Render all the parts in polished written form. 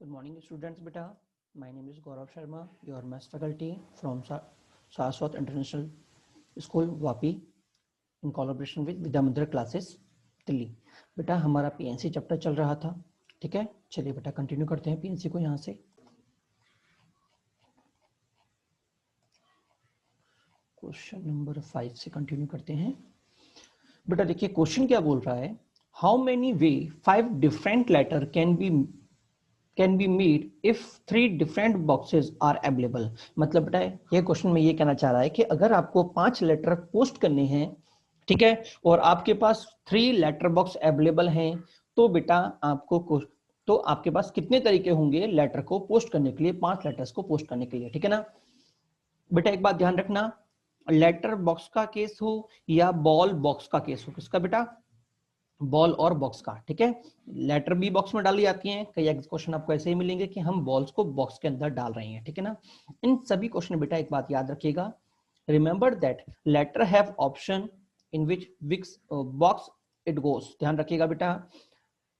Good morning, students. Beta, my name is Gaurav Sharma, your maths faculty from Saraswat International School, Vapi, in collaboration with Vidya Mandir Classes, Delhi. बेटा हमारा PNC chapter चल रहा था, ठीक है। चलिए बेटा कंटिन्यू करते हैं पीएनसी को। यहाँ से क्वेश्चन नंबर 5 से कंटिन्यू करते हैं। बेटा देखिए क्वेश्चन क्या बोल रहा है, how many way 5 different letter can be made if 3 different boxes are available. मतलब बेटा ये क्वेश्चन में ये कहना चाह रहा है कि अगर आपको 5 लेटर पोस्ट करने हैं, ठीक है, और आपके पास 3 लेटर बॉक्स अवेलेबल हैं, तो बेटा आपके पास कितने तरीके होंगे लेटर को पोस्ट करने के लिए, 5 लेटर्स को पोस्ट करने के लिए, ठीक है ना। बेटा एक बात ध्यान रखना, लेटर बॉक्स का केस हो या बॉल बॉक्स का केस हो, किसका बेटा, बॉल और बॉक्स का, ठीक है। लेटर भी बॉक्स में डाली जाती हैं, कई क्वेश्चन आपको ऐसे ही मिलेंगे कि हम बॉल्स को बॉक्स के अंदर डाल रहे हैं, ठीक है ना। इन सभी क्वेश्चन में बेटा एक बात याद रखिएगा, remember that letter have option in which box it goes. ध्यान रखिएगा बेटा,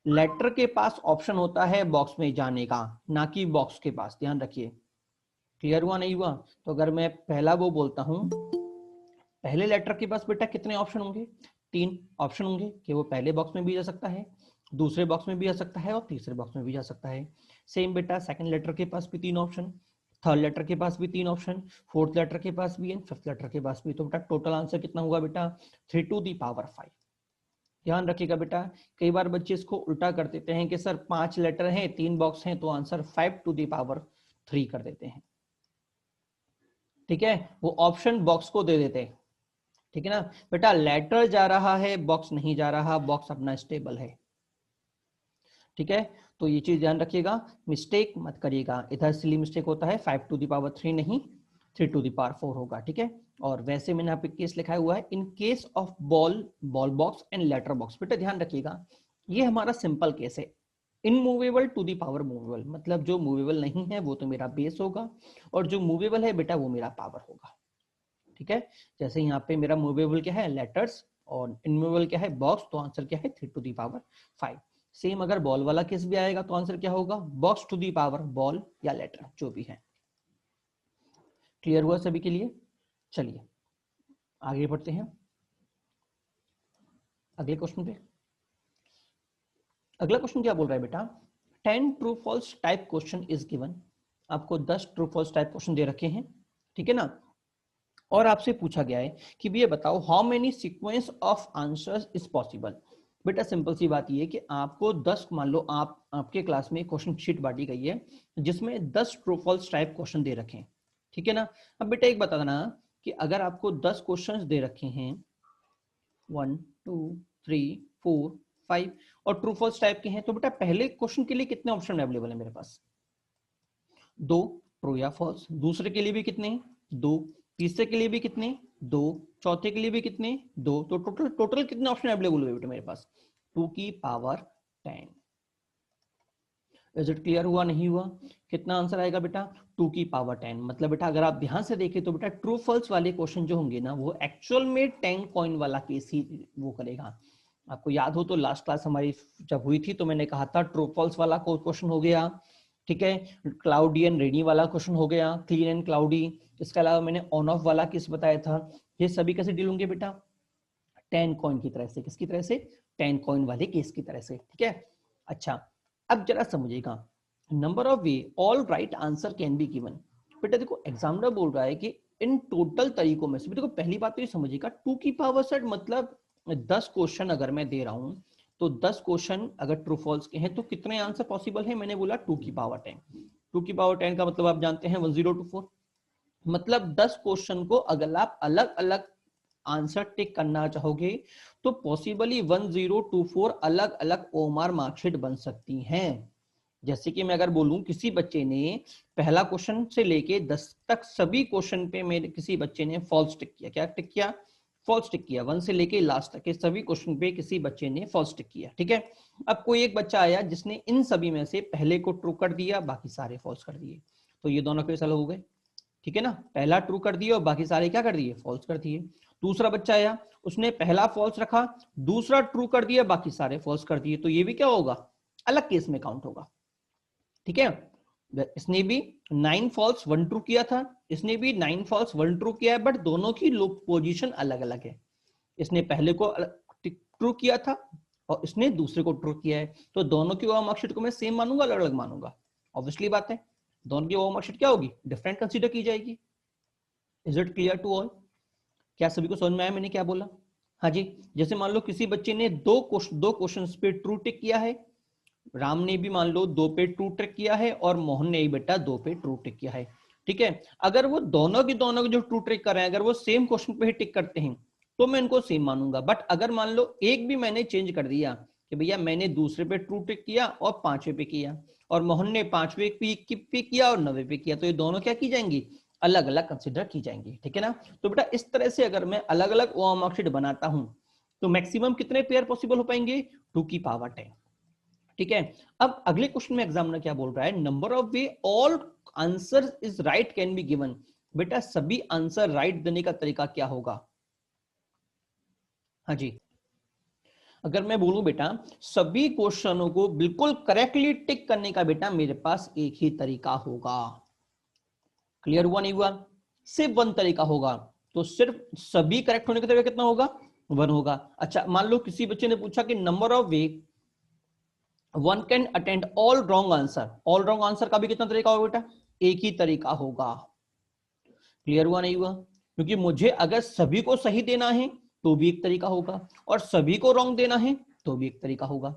लेटर के पास ऑप्शन होता है बॉक्स में जाने का, ना कि बॉक्स के पास। ध्यान रखिए, क्लियर हुआ नहीं हुआ। तो अगर मैं पहला वो बोलता हूं, पहले लेटर के पास बेटा कितने ऑप्शन होंगे, 3 ऑप्शन होंगे कि वो पहले बॉक्स में भी जा सकता है, दूसरे बॉक्स में भी जा सकता है और तीसरे बॉक्स में भी जा सकता है। सेम बेटा सेकंड लेटर के पास भी 3 ऑप्शन, थर्ड लेटर के पास भी 3 ऑप्शन, फोर्थ लेटर के पास भी एंड फिफ्थ लेटर के पास भी। तो बेटा टोटल आंसर कितना हुआ बेटा, 3 टू दी पावर 5। ध्यान रखिएगा बेटा, कई बार बच्चे इसको उल्टा कर देते हैं कि सर 5 लेटर हैं 3 बॉक्स हैं तो आंसर 5 टू दी पावर 3 कर देते हैं, ठीक है। वो ऑप्शन बॉक्स को दे देते हैं, ठीक है ना। बेटा लेटर जा रहा है, बॉक्स नहीं जा रहा, बॉक्स अपना स्टेबल है, ठीक है। तो ये चीज ध्यान रखिएगा, मिस्टेक मत करिएगा, इधर सिली मिस्टेक होता है, 5 टू दी पावर 3 नहीं 3 टू दी पावर 4 होगा, ठीक है। और वैसे मैंने यहाँ पे केस लिखा हुआ है, in case of ball box and letter box. बेटा ध्यान रखिएगा, ये हमारा सिंपल केस है, immovable to the power movable, मतलब जो मूवेबल नहीं है वो तो मेरा बेस होगा और जो मूवेबल है बेटा वो मेरा पावर होगा, ठीक है। जैसे यहाँ पे मेरा मूवेबल क्या है, लेटर्स, और इनमूवेबल क्या है, बॉक्स, तो आंसर क्या है 3 टू दी पावर 5। सेम अगर बॉल वाला केस भी आएगा तो आंसर क्या होगा, box to the power ball या लेटर, जो भी है। क्लियर हुआ सभी के लिए। चलिए आगे बढ़ते हैं अगले क्वेश्चन पे। अगला क्वेश्चन क्या बोल रहा है बेटा, 10 true false type question is given. आपको 10 ट्रू फॉल्स टाइप क्वेश्चन दे रखे हैं, ठीक है ना। और आपसे पूछा गया है कि भैया बताओ how many sequence of answers is possible. बेटा सिंपल सी बात ये है कि आपको 10, मान लो आपके क्लास में क्वेश्चन शीट बांटी गई है जिसमें 10 ट्रू फॉल्स टाइप क्वेश्चन दे रखे हैं, ठीक है ना। अब बेटा एक बता देना कि अगर आपको 10 क्वेश्चन दे रखे हैं 1 2 3 4 5 और ट्रू फॉल्स टाइप के हैं, तो बेटा पहले क्वेश्चन के लिए कितने ऑप्शन अवेलेबल है मेरे पास, 2 ट्रू या फॉल्स। दूसरे के लिए भी कितने, 2। तीसरे के लिए भी कितने, 2। चौथे के लिए भी कितने, 2। तो टोटल कितने ऑप्शन अवेलेबल हुए बेटा मेरे पास, 2 की पावर 10। इज इट क्लियर हुआ नहीं हुआ। कितना आंसर आएगा बेटा, 2 की पावर 10। मतलब बेटा अगर आप ध्यान से देखें तो बेटा ट्रू फॉल्स वाले क्वेश्चन जो होंगे ना वो एक्चुअल में 10 कॉइन वाला केस ही वो करेगा। आपको याद हो तो लास्ट क्लास हमारी जब हुई थी तो मैंने कहा था ट्रू फॉल्स वाला क्वेश्चन हो गया, ठीक है, क्लाउडी एंड रेनी वाला क्वेश्चन हो गया, क्लीन एंड क्लाउडी। इसके अलावा मैंने ऑन ऑफ वाला केस बताया था। ये सभी कैसे डील होंगे बेटा, 10 कॉइन की तरह से। किसकी तरह से, 10 कॉइन वाले केस की तरह से, ठीक है। अच्छा अब जरा समझिएगा, number of way all right answer can be given. बेटा देखो एग्जामिनर बोल रहा है कि इन टोटल तरीकों में से, देखो पहली बात तो ये समझिएगा 2 की पावर सेट मतलब 10 क्वेश्चन अगर मैं दे रहा हूं तो 10 क्वेश्चन अगर ट्रू फॉल्स के हैं तो कितने आंसर पॉसिबल है, मैंने बोला 2 की पावर 10। 2 की पावर 10 का मतलब आप जानते हैं 1024, मतलब 10 क्वेश्चन को अगर आप अलग अलग आंसर टिक करना चाहोगे तो पॉसिबली 1024 अलग अलग ओमार मार्कशीट बन सकती हैं। जैसे कि मैं अगर बोलूं किसी बच्चे ने पहला क्वेश्चन से लेके 10 तक सभी क्वेश्चन पे मेरे किसी बच्चे ने फॉल्स टिक किया, क्या टिक किया, फॉल्स टिक किया, 1 से लेके लास्ट तक के सभी क्वेश्चन पे किसी बच्चे ने फॉल्स टिक किया, ठीक है। अब कोई एक बच्चा आया जिसने इन सभी में से पहले को ट्रू कर दिया, बाकी सारे फॉल्स कर दिए, तो ये दोनों केस अलग हो गए, ठीक है ना। पहला ट्रू कर दिया और बाकी सारे क्या कर दिए, फॉल्स कर दिए। दूसरा बच्चा आया, उसने पहला फॉल्स रखा, दूसरा ट्रू कर दिया, बाकी सारे फॉल्स कर दिए, तो ये भी क्या होगा, अलग केस में काउंट होगा। ठीक है, इसने भी 9 फॉल्स 1 ट्रू किया था, इसने भी 9 फॉल्स 1 ट्रू किया है, बट दोनों की पोजीशन अलग अलग है। इसने पहले को ट्रू किया था और इसने दूसरे को ट्रू किया है, तो दोनों की ओएम मार्कशीट को मैं सेम मानूंगा, अलग अलग मानूंगा? ऑब्वियसली बात है, दोनों की ओएम मार्कशीट क्या होगी, डिफरेंट कंसीडर की जाएगी। Is it clear to all? क्या सभी को समझ में आया मैंने क्या बोला? हाँ जी, जैसे मान लो किसी बच्चे ने दो क्वेश्चन पे ट्रू टिक किया है, राम ने भी मान लो 2 पे ट्रू टिक किया है और मोहन ने भी बेटा 2 पे ट्रू टिक किया है। ठीक है, अगर वो दोनों की जो ट्रू टिक कर रहे हैं, अगर वो सेम क्वेश्चन पे ही टिक करते हैं तो मैं इनको सेम मानूंगा। बट अगर मान लो एक भी मैंने चेंज कर दिया कि भैया मैंने दूसरे पे ट्रू टिक किया और 5वें पे किया, और मोहन ने 5वें पे किया और 9वें पे किया, तो ये दोनों क्या की जाएंगी, अलग अलग कंसिडर की जाएंगी। ठीक है ना, तो बेटा इस तरह से अगर मैं अलग अलग ओएम मार्कशीट बनाता हूं तो मैक्सिमम कितने पेयर पॉसिबल हो पाएंगे, 2 की पावर 10। ठीक है, अब अगले क्वेश्चन में एग्जामिनर क्या बोल रहा है, number of way all answer is right can be given. बेटा सभी आंसर राइट देने का तरीका क्या होगा? हाँ जी, अगर मैं बोलूं बेटा सभी क्वेश्चनों को बिल्कुल करेक्टली टिक करने का बेटा मेरे पास एक ही तरीका होगा। क्लियर हुआ नहीं हुआ? सिर्फ 1 तरीका होगा, तो सिर्फ सभी करेक्ट होने का तरीका कितना होगा, 1 होगा। अच्छा मान लो किसी बच्चे ने पूछा कि number of way one can attend all wrong answer, all wrong answer का भी कितना तरीका होगा बेटा, एक ही तरीका होगा। क्लियर हुआ नहीं हुआ? क्योंकि मुझे अगर सभी को सही देना है तो भी एक तरीका होगा, और सभी को रॉन्ग देना है तो भी एक तरीका होगा।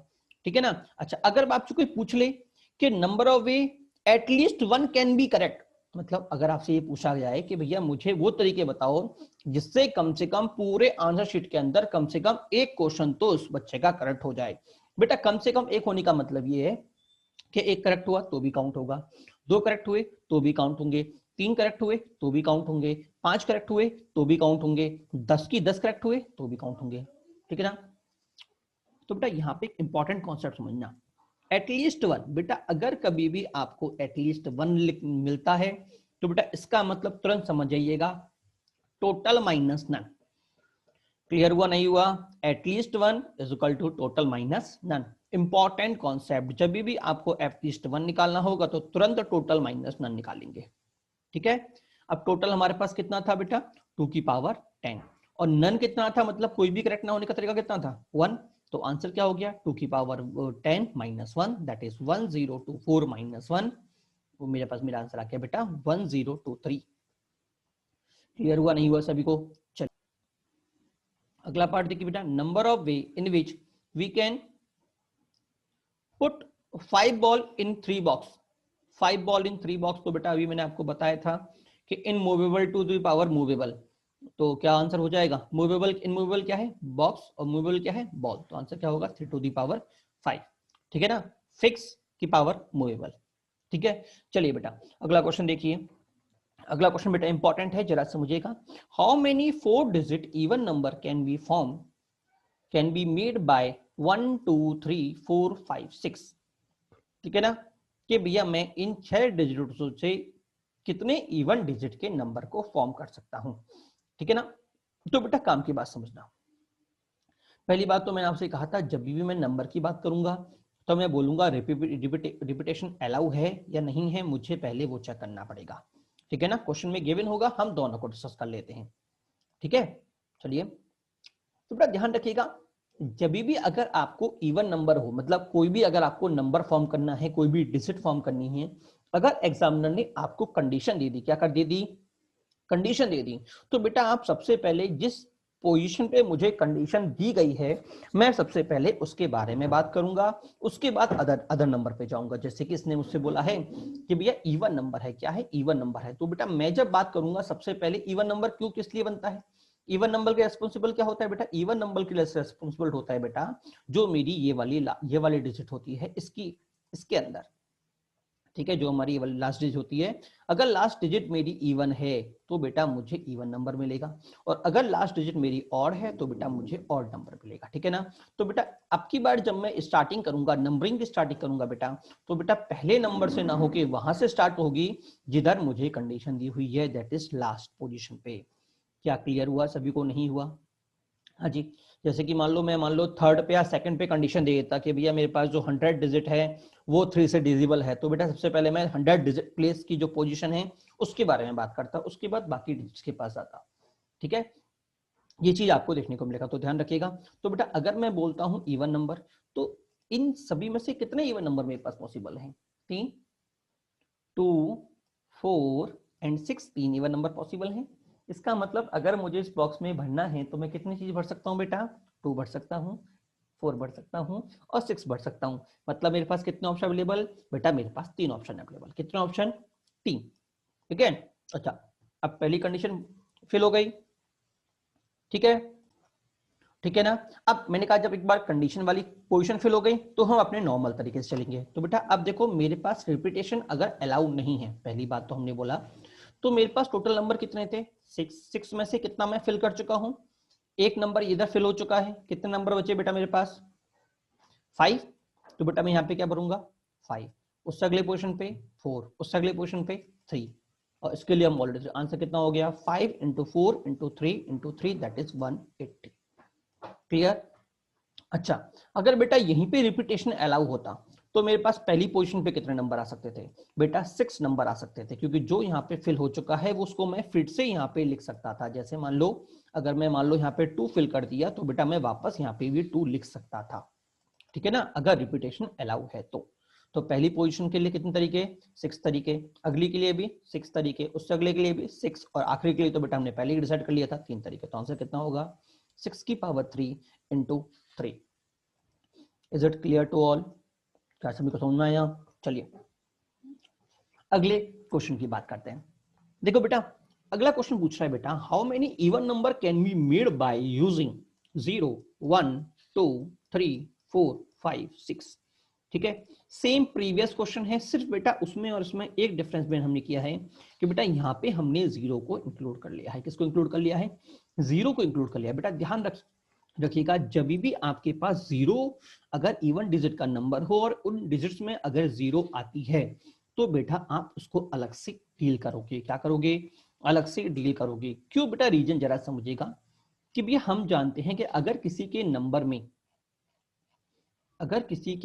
ठीक है ना? अच्छा अगर आपसे कोई पूछ ले कि number of way at least 1 can be correct, मतलब अगर आपसे ये पूछा जाए कि भैया मुझे वो तरीके बताओ जिससे कम से कम पूरे आंसर शीट के अंदर कम से कम एक क्वेश्चन तो उस बच्चे का करेक्ट हो जाए। बेटा कम से कम एक होने का मतलब ये है कि एक करेक्ट हुआ तो भी काउंट होगा, 2 करेक्ट हुए तो भी काउंट होंगे, 3 करेक्ट हुए तो भी काउंट होंगे, 5 करेक्ट हुए तो भी काउंट होंगे, 10 की 10 करेक्ट हुए तो भी काउंट होंगे। ठीक है ना? तो बेटा यहाँ पे एक इंपॉर्टेंट कॉन्सेप्ट समझना, एटलीस्ट 1। बेटा अगर कभी भी आपको एटलीस्ट 1 मिलता है तो बेटा इसका मतलब तुरंत समझ जाइएगा टोटल माइनस नन। क्लियर हुआ नहीं हुआ? At least 1 is equal to total minus none. Important concept, जब भी आपको एटलीस्ट 1 निकालना होगा तो तुरंत टोटल माइनस नन निकालेंगे। ठीक है, अब टोटल हमारे पास कितना था बेटा, 2 की पावर 10, और नन कितना था, मतलब कोई भी करेक्ट ना होने का तरीका कितना था, 1। तो आंसर क्या हो गया, 2 की power 10 minus 1, that is 1024 minus 1। वो मेरे पास मेरा आंसर आ गया बेटा 1023। क्लियर हुआ नहीं हुआ सभी को? चलिए अगला पार्ट देखिए बेटा, number of way in which we can put 5 ball in 3 box. 5 ball in 3 box, तो बेटा अभी मैंने आपको बताया था कि इन movable to the power movable, तो क्या आंसर हो जाएगा, मूवेबल इनमूवेबल क्या है, बॉक्स, और मूवेबल क्या है, बॉल, तो आंसर क्या होगा 3 टू द पावर 5। ठीक है ना, फिक्स की पावर मूवेबल। ठीक है, चलिए बेटा अगला क्वेश्चन देखिए। अगला क्वेश्चन बेटा इंपॉर्टेंट है, जरा समझिएगा। How many 4 digit even number can be made by 1 2 3 4 5 6। ठीक है ना, कि भैया मैं इन 6 डिजिटों से कितने इवन डिजिट के नंबर को फॉर्म कर सकता हूं। ठीक है ना, तो बेटा काम की बात समझना। पहली बात तो मैंने आपसे कहा था जब भी मैं नंबर की बात करूंगा तो मैं बोलूंगा रिपीटेशन अलाउ है या नहीं है, मुझे पहले वो चेक करना पड़ेगा। ठीक है ना, क्वेश्चन में गिवन होगा, हम दोनों को डिस्कस कर लेते हैं। ठीक है, चलिए तो बेटा ध्यान रखिएगा, जब भी अगर आपको इवन नंबर हो, मतलब कोई भी अगर आपको नंबर फॉर्म करना है, कोई भी डिजिट फॉर्म करनी है, अगर एग्जामिनर ने आपको कंडीशन दे दी, क्या कर दे दी, कंडीशन दे दी, तो बेटा आप सबसे पहले जिस पोजीशन पे मुझे कंडीशन दी गई है मैं सबसे पहले उसके बारे में बात करूंगा, उसके बाद अदर नंबर पे जाऊंगा। जैसे कि इसने मुझसे बोला है कि भैया इवन नंबर है, क्या है, इवन नंबर है, तो बेटा मैं जब बात करूंगा सबसे पहले इवन नंबर क्यों किस लिए बनता है, इवन नंबर के रेस्पॉन्सिबल क्या होता है बेटा, इवन नंबर के लिए रेस्पॉन्सिबल होता है बेटा जो मेरी ये वाली डिजिट होती है इसके अंदर। ठीक है, जो हमारी लास्ट डिजिट होती है, अगर लास्ट डिजिट मेरी इवन है तो बेटा मुझे इवन नंबर मिलेगा, और अगर लास्ट डिजिट मेरी ऑड है तो बेटा मुझे ऑड नंबर मिलेगा। ठीक है ना, तो बेटा अब की बार जब मैं स्टार्टिंग करूंगा, नंबरिंग की स्टार्टिंग करूंगा बेटा, तो बेटा पहले नंबर से ना होके वहां से स्टार्ट होगी जिधर मुझे कंडीशन दी हुई है, दैट इज लास्ट पोजिशन पे। क्या क्लियर हुआ सभी को, नहीं हुआ? हाँ जी, जैसे कि मान लो थर्ड पे या सेकंड पे कंडीशन दे देता कि भैया मेरे पास जो 100 डिजिट है वो 3 से डिविजिबल है, तो बेटा सबसे पहले मैं 100 डिजिट प्लेस की जो पोजीशन है उसके बारे में बात करता, उसके बाद बाकी डिजिट्स के पास आता। ठीक है, ये चीज आपको देखने को मिलेगा, तो ध्यान रखिएगा। तो बेटा अगर मैं बोलता हूं इवन नंबर, तो इन सभी में से कितने इवन नंबर मेरे पास पॉसिबल हैं? 3, 2, 4 एंड 6, 3 इवन नंबर पॉसिबल हैं। इसका मतलब अगर मुझे इस बॉक्स में भरना है तो मैं कितनी चीज भर सकता हूँ बेटा? 2 भर सकता हूँ, 4 भर सकता हूँ और 6 भर सकता हूँ। मतलब मेरे पास कितने ऑप्शन अवेलेबल बेटा? मेरे पास 3 ऑप्शन अवेलेबल। कितने ऑप्शन? 3। ठीक है, अच्छा अब पहली कंडीशन फिल हो गई। ठीक है, ठीक है ना। अब मैंने कहा जब एक बार कंडीशन वाली पोजीशन फिल हो गई तो हम अपने नॉर्मल तरीके से चलेंगे। तो बेटा अब देखो मेरे पास रिपीटेशन अगर अलाउ नहीं है, पहली बात तो हमने बोला, तो मेरे पास टोटल नंबर कितने थे? 6 में से कितना मैं फिल कर चुका हूं? एक नंबर इधर फिल हो चुका है। कितने नंबर बचे बेटा मेरे पास? 5। तो बेटा मैं यहाँ पे क्या भरूंगा? 5। उससे अगले पोजीशन पे 4, उससे अगले पोजीशन पे 3, और इसके लिए हम ऑलरेडी आंसर कितना हो गया? 5 into 4 into 3 into 3 that is 180। Clear? अच्छा अगर बेटा यहीं पे रिपीटेशन अलाउ होता तो मेरे पास पहली पोजीशन पे कितने नंबर आ सकते थे? बेटा 6 नंबर आ सकते थे, क्योंकि जो यहाँ पे फिल हो चुका है वो उसको मैं फिर से यहाँ पे लिख सकता था। जैसे मान लो अगर मैं मान लो यहाँ पे 2 फिल कर दिया तो बेटा मैं वापस यहाँ पे भी 2 लिख सकता था। ठीक है ना, अगर रिपीटेशन अलाउ है तो पहली पोजीशन के लिए कितने तरीके? 6 तरीके, अगली के लिए भी 6 तरीके, उससे अगले के लिए भी 6, और आखिरी के लिए तो बेटा हमने पहले ही डिसाइड कर लिया था 3 तरीके। तो आंसर कितना होगा? 6 की पावर 3 into 3। Is it clear to all? क्या सभी को समझ में आया? चलिए अगले क्वेश्चन की बात करते हैं। देखो बेटा अगला क्वेश्चन पूछ रहा है बेटा how many even number can be made by using 0, 1, 2, 3, 4, 5, 6। ठीक है, सेम प्रीवियस क्वेश्चन है, सिर्फ बेटा उसमें और इसमें एक डिफरेंस में हमने किया है कि बेटा यहाँ पे हमने 0 को इंक्लूड कर लिया है। किसको इंक्लूड कर लिया है? 0 को इंक्लूड कर लिया। बेटा ध्यान रखिएगा, जब भी आपके पास 0 अगर इवन डिजिट का नंबर हो और उन डिजिट्स में अगर 0 आती है तो बेटा आप उसको अलग से डील करोगे। क्या करोगे? अलग से डील करोगे। क्यों बेटा? रीजन जरा समझिएगा कि भैया हम जानते हैं कि अगर किसी के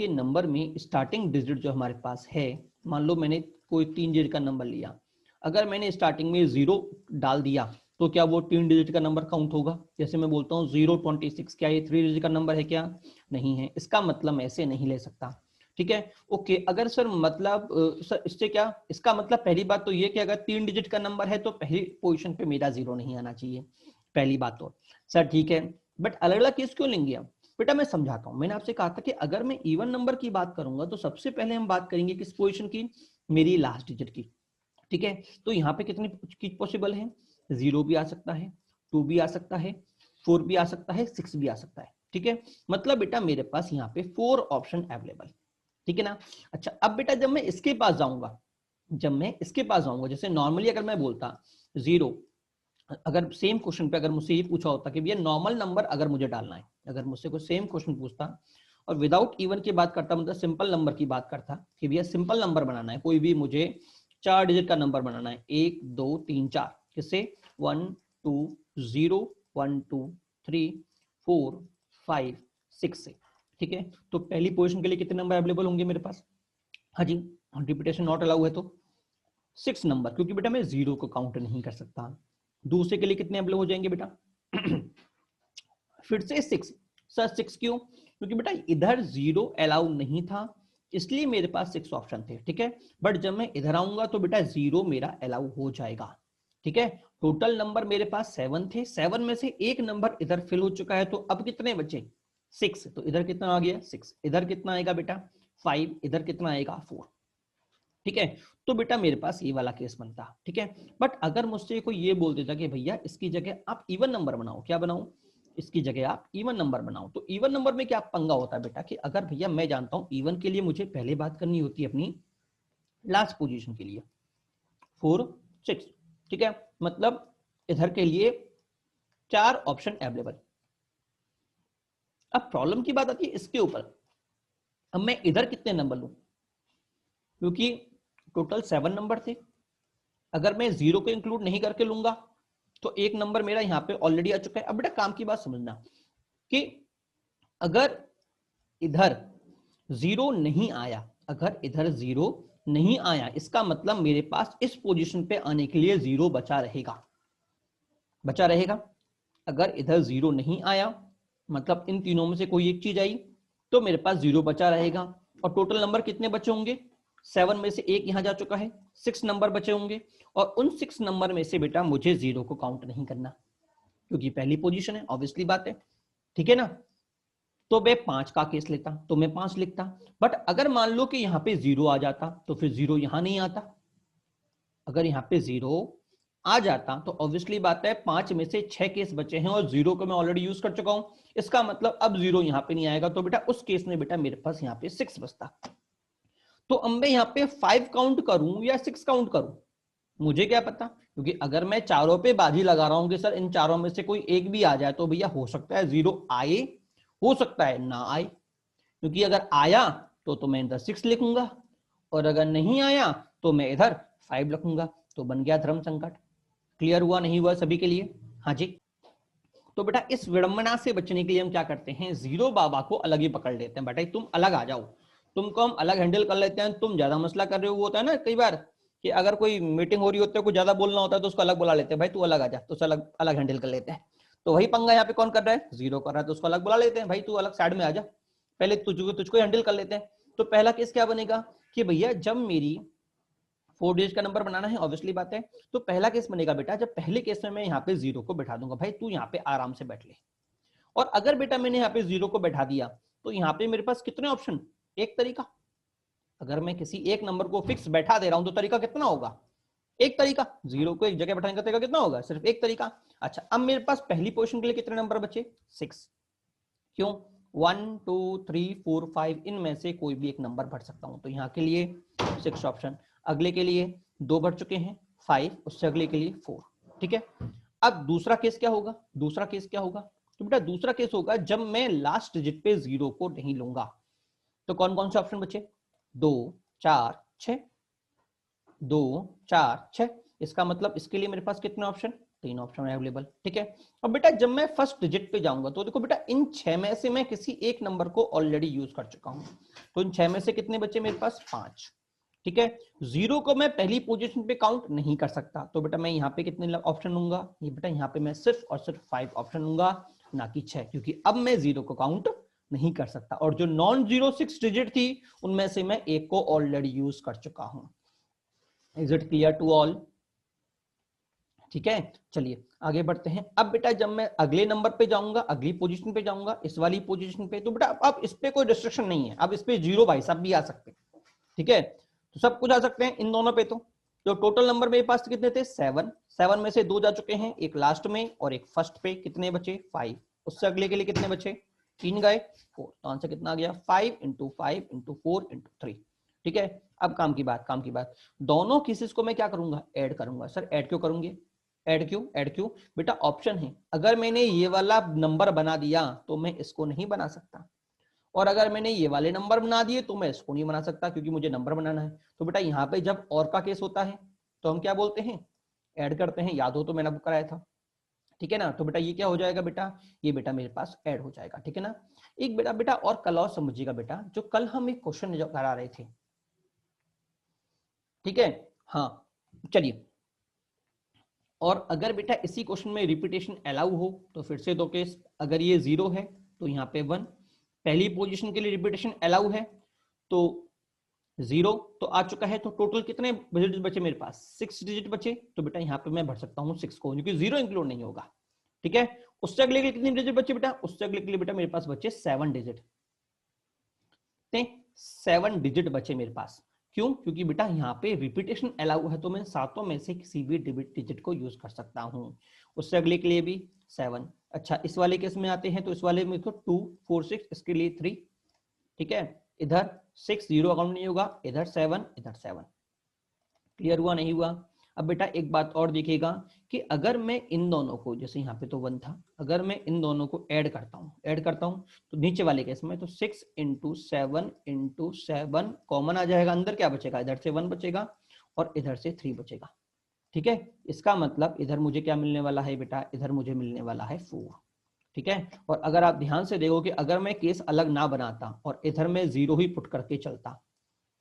नंबर में स्टार्टिंग डिजिट जो हमारे पास है, मान लो मैंने कोई 3 डिजिट का नंबर लिया, अगर मैंने स्टार्टिंग में 0 डाल दिया तो क्या वो 3 डिजिट का नंबर काउंट होगा? जैसे मैं बोलता हूँ 026, क्या ये 3 डिजिट का नंबर है? क्या नहीं है। इसका मतलब मैं ऐसे नहीं ले सकता। ठीक है, ओके। अगर सर मतलब सर इससे क्या, इसका मतलब पहली बात तो ये कि अगर 3 डिजिट का नंबर है तो पहली पोजीशन पे मेरा 0 नहीं आना चाहिए, पहली बात। तो सर ठीक है, बट अलग अलग केस क्यों लेंगे हम? बेटा मैं समझाता हूं। मैंने आपसे कहा था कि अगर मैं इवन नंबर की बात करूंगा तो सबसे पहले हम बात करेंगे किस पोजीशन की? मेरी लास्ट डिजिट की। ठीक है, तो यहाँ पे कितनी पॉसिबल है? 0 भी आ सकता है, 2 भी आ सकता है, 4 भी आ सकता है, 6 भी आ सकता है। ठीक है, मतलब बेटा मेरे पास यहाँ पे 4 ऑप्शन अवेलेबल। ठीक है ना। अच्छा अब बेटा जब मैं इसके पास जाऊंगा, जैसे नॉर्मली अगर मैं बोलता 0, अगर सेम क्वेश्चन पे अगर मुझसे ये पूछा होता कि भैया नॉर्मल नंबर अगर मुझे डालना है, अगर मुझसे कोई सेम क्वेश्चन पूछता और विदाउट इवन की बात करता, मतलब सिंपल नंबर की बात करता कि भैया सिंपल नंबर बनाना है, कोई भी मुझे 4 डिजिट का नंबर बनाना है, 1 2 3 4, किससे? 1 2 0 1 2 3 4 5 6 से। ठीक है, तो पहली पोजीशन के लिए कितने नंबर अवेलेबल होंगे मेरे पास? हाँ जी, रिपीटेशन नॉट अलाउ है तो 6 नंबर, क्योंकि बेटा मैं 0 को काउंट नहीं कर सकता। दूसरे के लिए कितने अवेलेबल हो जाएंगे बेटा? फिर से 6। सर 6 क्यों? क्योंकि बेटा इधर 0 अलाउ नहीं था, इसलिए मेरे पास 6 ऑप्शन थे। ठीक है, बट जब मैं इधर आऊंगा तो बेटा 0 मेरा अलाउ हो जाएगा। ठीक है, टोटल नंबर मेरे पास 7 थे, 7 में से एक नंबर इधर फिल हो चुका है, तो अब कितने बचे? 6। तो इधर कितना आ गया? 6। इधर कितना आएगा बेटा? 5। इधर कितना आएगा? 4। ठीक है, तो बेटा मेरे पास ये वाला केस बनता। ठीक है, बट अगर मुझसे कोई ये बोल देता कि भैया इसकी जगह आप इवन नंबर बनाओ, क्या बनाओ? इसकी जगह आप इवन नंबर बनाओ, तो इवन नंबर में क्या पंगा होता है बेटा कि अगर भैया मैं जानता हूं इवन के लिए मुझे पहले बात करनी होती है अपनी लास्ट पोजीशन के लिए 4 6। ठीक है, मतलब इधर के लिए 4 ऑप्शन अवेलेबल। अब प्रॉब्लम की बात आती है इसके ऊपर, अब मैं इधर कितने नंबर लूं? क्योंकि टोटल 7 नंबर थे, अगर मैं 0 को इंक्लूड नहीं करके लूंगा तो एक नंबर मेरा यहाँ पे ऑलरेडी आ चुका है। अब बेटा काम की बात समझना, कि अगर इधर 0 नहीं आया, अगर इधर 0 नहीं आया, इसका मतलब मेरे पास इस पोजीशन पे आने के लिए 0 बचा रहेगा, बचा रहेगा। अगर इधर 0 नहीं आया, मतलब इन तीनों में से कोई एक चीज आई, तो मेरे पास 0 बचा रहेगा। और टोटल नंबर कितने बचे होंगे? 7 में से एक यहां जा चुका है, 6 नंबर बचे होंगे। और उन 6 नंबर में से बेटा मुझे 0 को काउंट नहीं करना, क्योंकि पहली पोजीशन है, ऑब्वियसली बात है, ठीक है ना। तो मैं 5 का केस लेता तो मैं 5 लिखता। बट अगर मान लो कि यहां पे 0 आ जाता तो फिर 0 यहां नहीं आता। अगर यहां पे 0 आ जाता तो ऑब्वियसली बात है 5 में से 6 केस बचे हैं और 0 को मैं ऑलरेडी यूज कर चुका हूं। इसका मतलब अब 0 यहां पे नहीं आएगा, तो बेटा उस केस में बेटा मेरे पास यहां पे 6 बचता। तो अब मैं यहां पे 5 काउंट करूं या 6 काउंट करूं, मुझे क्या पता, क्योंकि अगर मैं चारों पे बाजी लगा रहा हूं कि सर इन चारों में से कोई एक भी आ जाए, तो भैया हो सकता है 0 आए, हो सकता है ना आए। क्योंकि अगर आया तो मैं इधर 6 लिखूंगा, और अगर नहीं आया तो मैं इधर 5 लिखूंगा। तो बन गया धर्म संकट। क्लियर हुआ नहीं हुआ सभी के लिए? हाँ जी। तो बेटा इस विडंबना से बचने के लिए हम क्या करते हैं, 0 बाबा को अलग ही पकड़ लेते हैं। बेटा तुम अलग आ जाओ, तुमको हम अलग हैंडल कर लेते हैं, तुम ज्यादा मसला कर रहे हो। वो होता है ना कई बार कि अगर कोई मीटिंग हो रही होती है, कुछ ज्यादा बोलना होता है, तो उसको अलग बुला लेते हैं, भाई तू अलग आ जा, तो अलग अलग हैंडल कर लेते हैं। तो वही पंगा यहाँ पे कौन कर रहा है, 0 कर रहा है, तो उसको अलग बुला लेते हैं, भाई तू अलग साइड में आ जा, पहले तुझको हैंडल कर लेते हैं। तो पहला केस क्या बनेगा कि भैया जब मेरी 4 डिजिट का नंबर बनाना है, ऑब्वियसली बात है, तो पहला केस बनेगा बेटा, जब पहले केस में मैं यहाँ पे 0 को बैठा दूंगा, भाई तू यहाँ पे आराम से बैठ ले। और अगर बेटा मैंने यहाँ पे 0 को बैठा दिया, तो यहाँ पे मेरे पास कितने ऑप्शन, एक तरीका। अगर मैं किसी एक नंबर को फिक्स बैठा दे रहा हूं तो तरीका कितना होगा, एक तरीका। 0 को एक जगह बैठाने का तरीका कितना होगा, सिर्फ एक तरीका। अच्छा अब मेरे पास पहली पोजीशन के लिए कितने नंबर बचे, 6। क्यों, 1 2 3 4 5 इनमें से कोई भी एक नंबर भर सकता हूं, तो यहाँ के लिए 6 ऑप्शन। अगले के लिए 2 भर चुके हैं, 5, उससे अगले के लिए 4, ठीक है। अब दूसरा केस क्या होगा, दूसरा केस क्या होगा, तो बेटा दूसरा केस होगा जब मैं लास्ट डिजिट पे 0 को नहीं लूंगा। तो कौन कौन से ऑप्शन बचे, 2 4 6, 2 4 6। इसका मतलब इसके लिए मेरे पास कितने ऑप्शन, 3 ऑप्शन अवेलेबल, ठीक है। अब बेटा जब मैं फर्स्ट डिजिट पे जाऊंगा, तो देखो बेटा इन 6 में से मैं किसी एक नंबर को ऑलरेडी यूज कर चुका हूं, तो इन 6 में से कितने बचे मेरे पास, 5, ठीक है। 0 को मैं पहली पोजीशन पे काउंट नहीं कर सकता, तो बेटा मैं यहाँ पे कितने ऑप्शन लूंगा, ये बेटा यहाँ पे मैं सिर्फ और सिर्फ 5 ऑप्शन लूंगा, ना कि 6, क्योंकि अब मैं 0 को काउंट नहीं कर सकता। और जो नॉन 0 6 डिजिट थी उनमें से मैं एक को ऑलरेडी यूज कर चुका हूं। Is it clear to all? ठीक है, चलिए आगे बढ़ते हैं। अब बेटा जब मैं अगले नंबर पे जाऊंगा, अगली पोजीशन पे जाऊंगा, इस वाली पोजीशन पे, तो बेटा अब इस पे कोई रिस्ट्रिक्शन नहीं है, अब इस पे 0 भाई साहब भी आ सकते हैं, ठीक है। तो सब कुछ आ सकते हैं इन दोनों पे। तो टोटल नंबर मेरे पास कितने थे, 7। 7 में से 2 जा चुके हैं, एक लास्ट में और एक फर्स्ट पे, कितने बचे, 5। उससे अगले के लिए कितने बचे, 3 गए, 4। तो आंसर कितना आ गया, 5 × 5 × 4 × 3, ठीक है। अब काम की बात, दोनों केसेस को मैं क्या करूंगा, ऐड करूंगा। सर ऐड क्यों करूंगे, ऐड क्यों बेटा, ऑप्शन है, अगर मैंने ये वाला नंबर बना दिया तो मैं इसको नहीं बना सकता, और अगर मैंने ये वाले नंबर बना दिए तो मैं इसको नहीं बना सकता, क्योंकि मुझे नंबर बनाना है। तो बेटा यहाँ पे जब और का केस होता है तो हम क्या बोलते हैं, ऐड करते हैं, याद हो तो मैंने कराया था, ठीक है ना। तो बेटा ये क्या हो जाएगा बेटा, ये बेटा मेरे पास ऐड हो जाएगा, ठीक है ना। एक बेटा और कल और समझिएगा बेटा, जो कल हम एक क्वेश्चन करा रहे थे, ठीक है, हाँ चलिए। और अगर बेटा इसी क्वेश्चन में रिपीटेशन अलाउ हो तो फिर से 2 केस, अगर ये 0 है तो यहाँ पे 1, पहली पोजीशन के लिए रिपीटेशन अलाउ है तो 0 तो आ चुका है। तो टोटल कितने डिजिट बचे मेरे पास, 6 डिजिट बचे। तो बेटा यहाँ पे मैं भर सकता हूँ 6 को, क्योंकि 0 इंक्लूड नहीं होगा, ठीक है। उससे अगले के लिए कितने डिजिट बचे बेटा, उससे अगले के लिए बेटा मेरे पास बचे 7 डिजिट, 7 डिजिट बचे मेरे पास। क्यों, क्योंकि बेटा यहाँ पे रिपीटेशन अलाउ है, तो मैं सातों में से किसी भी डिजिट को यूज कर सकता हूँ। उससे अगले के लिए भी 7। अच्छा इस वाले केस में आते हैं, तो इस वाले में तो 2 4 6, इसके लिए 3, ठीक है। इधर 6 0 अकाउंट नहीं होगा, इधर 7, इधर 7। क्लियर हुआ नहीं हुआ? अब बेटा एक बात और देखिएगा कि अगर मैं इन दोनों को, जैसे यहाँ पे तो 1 था, अगर मैं इन दोनों को ऐड करता हूँ तो नीचे वाले केस में तो 6 × 7 × 7 कॉमन आ जाएगा, अंदर क्या बचेगा, इधर से 1 बचेगा और इधर से 3 बचेगा, ठीक है। इसका मतलब इधर मुझे क्या मिलने वाला है बेटा, इधर मुझे मिलने वाला है 4, ठीक है। और अगर आप ध्यान से देखो कि अगर मैं केस अलग ना बनाता और इधर में 0 ही पुट करके चलता,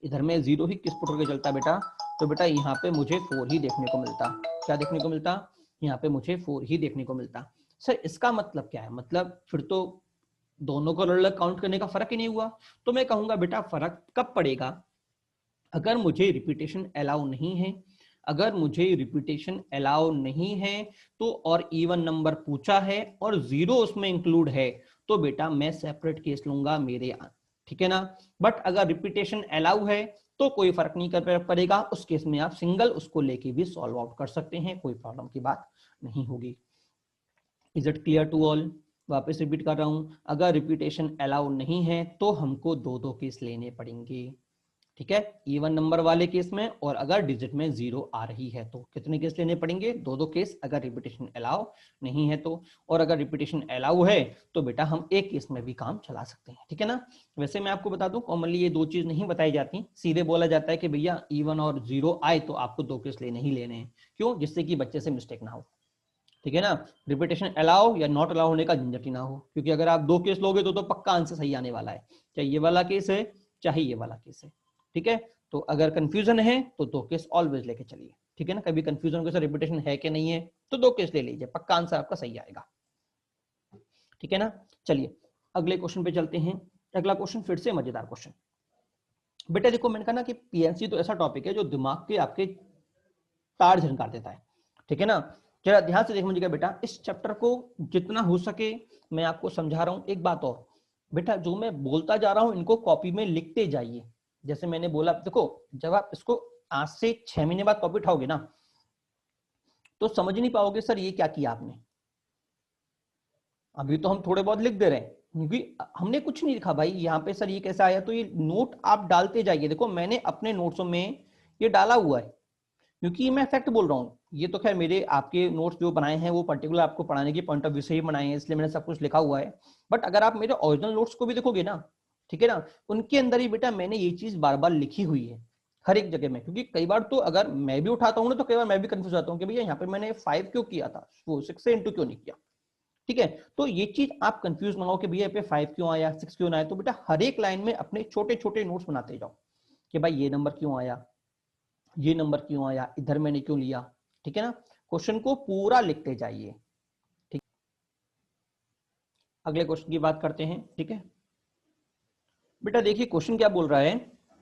इधर में 0 ही किस पुट करके चलता बेटा, तो बेटा यहाँ पे मुझे 4 ही देखने को मिलता। क्या देखने को मिलता? यहाँ पे मुझे 4 ही देखने को मिलता। सर इसका मतलब क्या है? मतलब फिर तो दोनों को अलग अलग काउंट करने का फर्क ही नहीं हुआ। तो मैं कहूंगा बेटा फर्क कब पड़ेगा? अगर मुझे रिपीटेशन अलाउ नहीं है, अगर मुझे रिपीटेशन अलाउ नहीं है तो और इवन नंबर पूछा है और 0 उसमें इंक्लूड है, तो बेटा मैं सेपरेट केस लूंगा मेरे, ठीक है ना। बट अगर रिपीटेशन अलाउ है तो कोई फर्क नहीं कर पड़ेगा, उस केस में आप सिंगल उसको लेके भी सॉल्व आउट कर सकते हैं, कोई प्रॉब्लम की बात नहीं होगी। Is it clear to all? वापस रिपीट कर रहा हूं, अगर रिपीटेशन अलाउ नहीं है तो हमको दो दो केस लेने पड़ेंगे, ठीक है, इवन नंबर वाले केस में। और अगर डिजिट में 0 आ रही है तो कितने केस लेने पड़ेंगे? दो दो केस, अगर रिपीटेशन अलाउ नहीं है तो। और अगर रिपीटेशन अलाउ है तो बेटा हम एक केस में भी काम चला सकते हैं, ठीक है ना। वैसे मैं आपको बता दूं, कॉमनली ये दो चीज नहीं बताई जाती, सीधे बोला जाता है कि भैया इवन और 0 आए तो आपको दो केस लेने ही लेने हैं। क्यों? जिससे कि बच्चे से मिस्टेक ना हो, ठीक है ना। रिपीटेशन अलाउ या नॉट अलाउ होने का झंझट ही ना हो, क्योंकि अगर आप दो केस लोगे तो पक्का आंसर सही आने वाला है, चाहे ये वाला केस है चाहे ये वाला केस है, ठीक है। तो अगर कंफ्यूजन है तो दो केस ऑलवेज लेके चलिए, ठीक है ना। कभी कंफ्यूजन के साथ रिपीटेशन है कि नहीं है तो दो केस ले लीजिए, पक्का आंसर आपका सही आएगा, ठीक है ना। चलिए अगले क्वेश्चन पे चलते हैं। अगला क्वेश्चन फिर से मजेदार क्वेश्चन। बेटा देखो मैंने कहा ना कि पीएनसी तो ऐसा टॉपिक है जो दिमाग के आपके तार झनकार देता है, ठीक है ना। जरा ध्यान से देखिएगा बेटा, इस चैप्टर को जितना हो सके मैं आपको समझा रहा हूं। एक बात और बेटा, जो मैं बोलता जा रहा हूं इनको कॉपी में लिखते जाइए। जैसे मैंने बोला, देखो जब आप इसको आज से 6 महीने बाद कॉपी उठाओगे ना तो समझ नहीं पाओगे सर ये क्या किया आपने। अभी तो हम थोड़े बहुत लिख दे रहे हैं क्योंकि हमने कुछ नहीं लिखा भाई यहाँ पे, सर ये कैसे आया, तो ये नोट आप डालते जाइए। देखो मैंने अपने नोट्सों में ये डाला हुआ है क्योंकि मैं फैक्ट बोल रहा हूँ। ये तो खैर मेरे आपके नोट्स जो बनाए हैं वो पर्टिकुलर आपको पढ़ाने के पॉइंट ऑफ व्यू से ही बनाए हैं, इसलिए मैंने सब कुछ लिखा हुआ है। बट अगर आप मेरे ओरिजिनल नोट्स को भी देखोगे ना, ठीक है ना, उनके अंदर ही बेटा मैंने ये चीज बार बार लिखी हुई है हर एक जगह में। क्योंकि कई बार तो अगर मैं भी उठाता हूँ ना तो कई बार मैं भी कंफ्यूज आता हूँ कि भैया यहाँ पे मैंने 5 क्यों किया था, वो 6 से इंटू क्यों नहीं किया, ठीक है। तो ये चीज आप कंफ्यूज ना हो कि भैया पे 5 क्यों आया, 6 क्यों आया। तो बेटा हर एक लाइन में अपने छोटे छोटे नोट्स बनाते जाओ कि भाई ये नंबर क्यों आया, ये नंबर क्यों आया, इधर मैंने क्यों लिया, ठीक है ना। क्वेश्चन को पूरा लिखते जाइए, ठीक। अगले क्वेश्चन की बात करते हैं, ठीक है। बेटा देखिए क्वेश्चन क्या बोल रहा है,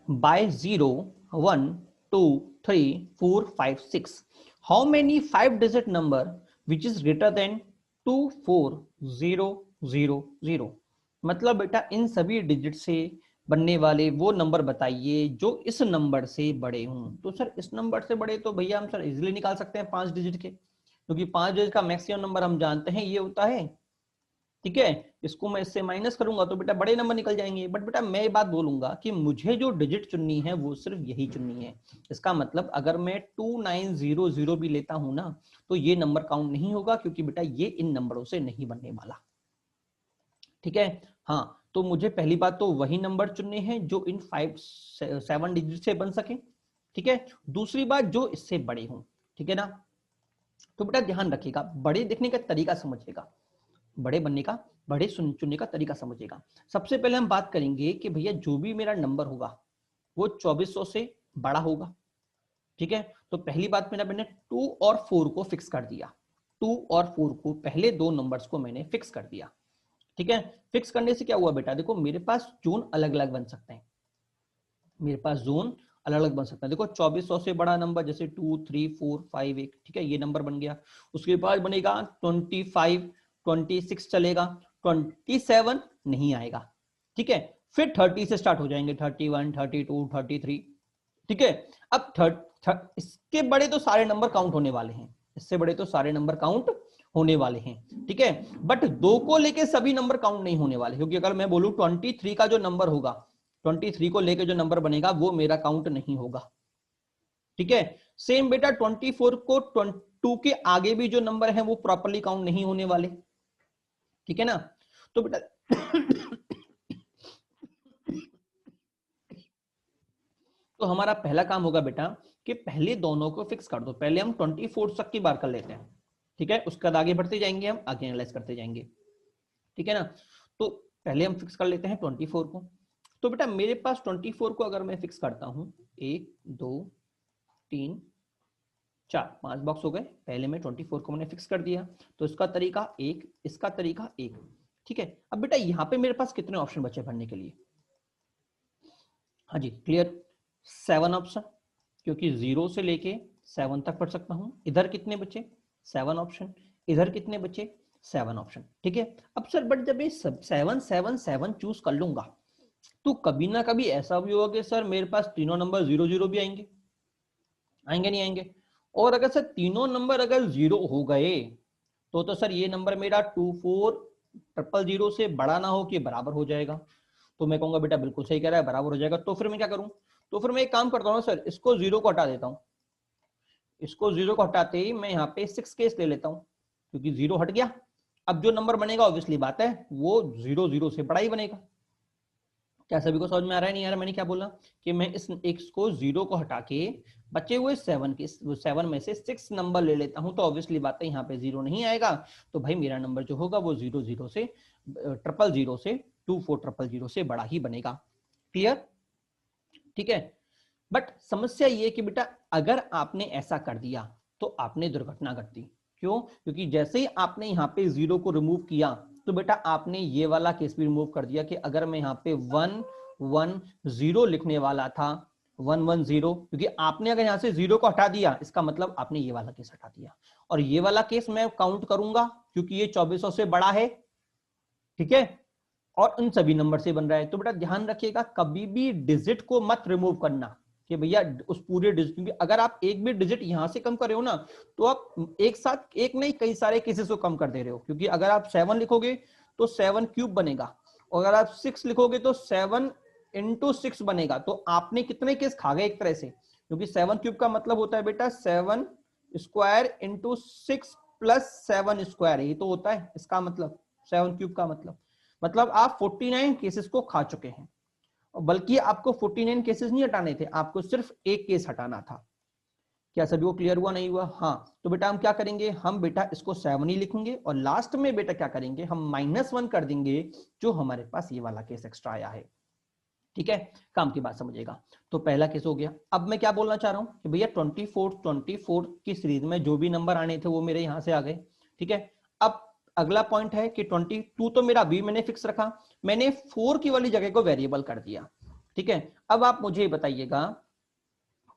by 0 1 2 3 4 5 6 how many 5 digit number which is greater than 2 4 0 0 0। मतलब बेटा इन सभी डिजिट से बनने वाले वो नंबर बताइए जो इस नंबर से बड़े हों। तो सर इस नंबर से बड़े तो भैया हम सर इजीली निकाल सकते हैं 5 डिजिट के, क्योंकि 5 डिजिट का मैक्सिमम नंबर हम जानते हैं ये होता है, ठीक है। इसको मैं इससे माइनस करूंगा तो बेटा बड़े नंबर निकल जाएंगे। बट बेटा मैं ये बात बोलूंगा कि मुझे जो डिजिट चुननी है वो सिर्फ यही चुननी है। इसका मतलब अगर मैं 2900 भी लेता हूं ना तो ये नंबर काउंट नहीं होगा, क्योंकि बेटा ये इन नंबरों से नहीं बनने वाला, ठीक है। हाँ तो मुझे पहली बात तो वही नंबर चुनने हैं जो इन 7 डिजिट से बन सके, ठीक है। दूसरी बात जो इससे बड़े हों, ठीक है ना। तो बेटा ध्यान रखिएगा, बड़े देखने का तरीका समझिएगा, बड़े बनने का, बड़े चुनने का तरीका समझिएगा। सबसे पहले हम बात करेंगे कि भैया जो भी मेरा नंबर होगा वो 2400 से बड़ा होगा, ठीक है। तो पहली बात मैंने 2 और 4 को फिक्स कर दिया, 2 और 4 को, पहले दो नंबर्स को मैंने फिक्स कर दिया, ठीक है। फिक्स करने से क्या हुआ बेटा, देखो मेरे पास जोन अलग अलग बन सकते हैं, मेरे पास जोन अलग अलग बन सकता है। देखो 2400 से बड़ा नंबर जैसे 2 3 4 5 1, ठीक है, ये नंबर बन गया। उसके बाद बनेगा 25 26 चलेगा, 27 नहीं आएगा, ठीक है। फिर 30 से स्टार्ट हो जाएंगे, 31 32 33, ठीक है। अब इसके बड़े तो सारे नंबर काउंट होने वाले हैं, इससे बड़े तो सारे नंबर काउंट होने वाले हैं, ठीक है। बट 2 को लेके सभी नंबर काउंट नहीं होने वाले, क्योंकि अगर मैं बोलूं 23 का जो नंबर होगा, 23 को लेके जो नंबर बनेगा वो मेरा काउंट नहीं होगा, ठीक है। सेम बेटा 24 को 2 के आगे भी जो नंबर है वो प्रॉपर्ली काउंट नहीं होने वाले, ठीक है ना। तो बेटा तो हमारा पहला काम होगा बेटा कि पहले दोनों को फिक्स कर दो। पहले हम 24 तक की बार कर लेते हैं, ठीक है। उसके बाद आगे बढ़ते जाएंगे, हम आगे एनालाइज करते जाएंगे। ठीक है ना। तो पहले हम फिक्स कर लेते हैं 24 को। तो बेटा मेरे पास 24 को अगर मैं फिक्स करता हूं, 1 2 3 4 5 बॉक्स हो गए। पहले में 24 को मैंने फिक्स कर दिया, तो इसका तरीका एक, इसका तरीका एक। ठीक है, अब बेटा यहाँ पे मेरे पास कितने ऑप्शन बचे भरने के लिए? हाँ जी क्लियर, 7 ऑप्शन, क्योंकि 0 से लेके 7 तक पढ़ सकता हूं। इधर कितने बचे? 7 ऑप्शन। इधर कितने बचे? 7 ऑप्शन। ठीक है, अब सर बट जब ये 7 7 7 चूज कर लूंगा, तो कभी ना कभी ऐसा भी होगा कि सर मेरे पास तीनों नंबर 0 0 भी आएंगे, आएंगे नहीं आएंगे? और अगर सर तीनों नंबर अगर 0 हो गए, तो सर ये नंबर मेरा 2 4 0 0 से बड़ा ना हो कि बराबर हो जाएगा। तो मैं कहूंगा बेटा बिल्कुल सही कह रहा है, बराबर हो जाएगा। तो फिर मैं क्या करूं? तो फिर मैं एक काम करता हूं सर, इसको 0 को हटा देता हूं। इसको 0 को हटाते ही मैं यहाँ पे 6 केस ले लेता हूं, क्योंकि 0 हट गया। अब जो नंबर बनेगा ऑब्वियसली बात है वो 0 0 से बड़ा ही बनेगा। क्या सभी को समझ में आ रहा है? नहीं आ रहा? मैंने क्या बोला कि मैं इस x को 0 को हटा के बचे हुए 7 के 7 में से 6 नंबर ले लेता हूं, तो ऑब्वियसली बात है यहाँ पे 0 नहीं आएगा। तो भाई मेरा नंबर जो होगा वो 0 0 से 0 0 से 2 4 0 से बड़ा ही बनेगा। क्लियर? ठीक है, बट समस्या ये कि बेटा अगर आपने ऐसा कर दिया तो आपने दुर्घटना घट दी। क्यों? क्योंकि जैसे ही आपने यहाँ पे 0 को रिमूव किया, तो बेटा आपने ये वाला केस भी रिमूव कर दिया कि अगर मैं यहाँ पे 1 1 0 लिखने वाला था, 1 1 0, क्योंकि आपने अगर यहाँ से 0 को हटा दिया, इसका मतलब आपने ये वाला केस हटा दिया। और ये वाला केस मैं काउंट करूंगा क्योंकि ये 2400 से बड़ा है। ठीक है, और उन सभी नंबर से बन रहा है। तो बेटा ध्यान रखिएगा, कभी भी डिजिट को मत रिमूव करना कि भैया उस पूरे डिजिट, क्योंकि अगर आप एक भी डिजिट यहां से कम कर रहे हो ना, तो आप एक साथ एक नहीं कई सारे केसेस को कम कर दे रहे हो। क्योंकि अगर आप 7 लिखोगे तो 7 क्यूब बनेगा, और अगर आप 6 लिखोगे तो 7 इंटू 6 बनेगा। तो आपने कितने केस खा गए एक तरह से, क्योंकि 7 क्यूब का मतलब होता है बेटा 7 स्क्वायर इंटू 6 प्लस 7 स्क्वायर, यही तो होता है इसका मतलब 7 क्यूब का मतलब आप 49 केसेस को खा चुके हैं। बल्कि आपको 49 केसेस नहीं हटाने थे, आपको सिर्फ एक केस हटाना था। क्या सभी को क्लियर हुआ? नहीं हुआ? हाँ, तो बेटा हम क्या करेंगे, हम बेटा इसको 7 ही लिखेंगे और लास्ट में बेटा क्या करेंगे, हम -1 कर देंगे जो हमारे पास ये वाला केस एक्स्ट्रा आया है। ठीक है, काम की बात समझिएगा। तो पहला केस हो गया। अब मैं क्या बोलना चाह रहा हूं कि भैया 24 की सीरीज में जो भी नंबर आने थे वो मेरे यहां से आ गए। ठीक है, अब अगला पॉइंट है कि 22 तो मेरा अभी मैंने फिक्स रखा, मैंने 4 की वाली जगह को वेरिएबल कर दिया। ठीक है, अब आप मुझे बताइएगा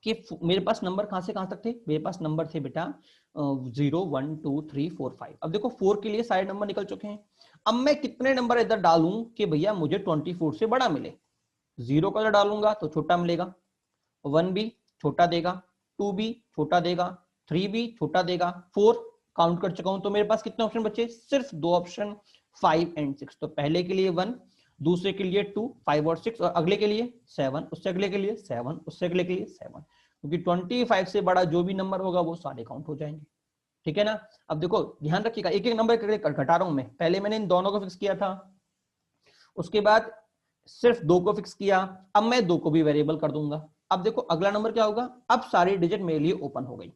कि मेरे पास नंबर कहां से कहां तक थे? मेरे पास नंबर थे बेटा 0 1 2 3 4 5। अब देखो 4 के लिए सारे नंबर निकल चुके हैं। अब मैं कितने नंबर इधर डालूं कि भैया मुझे 24 से बड़ा मिले? 0 का डालूंगा तो छोटा मिलेगा, 1 भी छोटा देगा, 2 भी छोटा देगा, 3 भी छोटा देगा, 4 काउंट कर चुका हूं। तो मेरे पास कितने ऑप्शन बचे? सिर्फ 2 ऑप्शन, 5 एंड 6। तो पहले के लिए 1, दूसरे के लिए 2, 5 और 6, और अगले के लिए 7, उससे अगले के लिए 7, उससे अगले के लिए 7। क्योंकि 25 से बड़ा जो भी नंबर होगा वो सारे काउंट हो जाएंगे। ठीक है ना? अब देखो ध्यान रखिएगा, एक एक नंबर घटा रहा हूं मैं। पहले मैंने इन दोनों को फिक्स किया था, उसके बाद सिर्फ 2 को फिक्स किया, अब मैं 2 को भी वेरिएबल कर दूंगा। अब देखो अगला नंबर क्या होगा, अब सारी डिजिट मेरे लिए ओपन हो गई।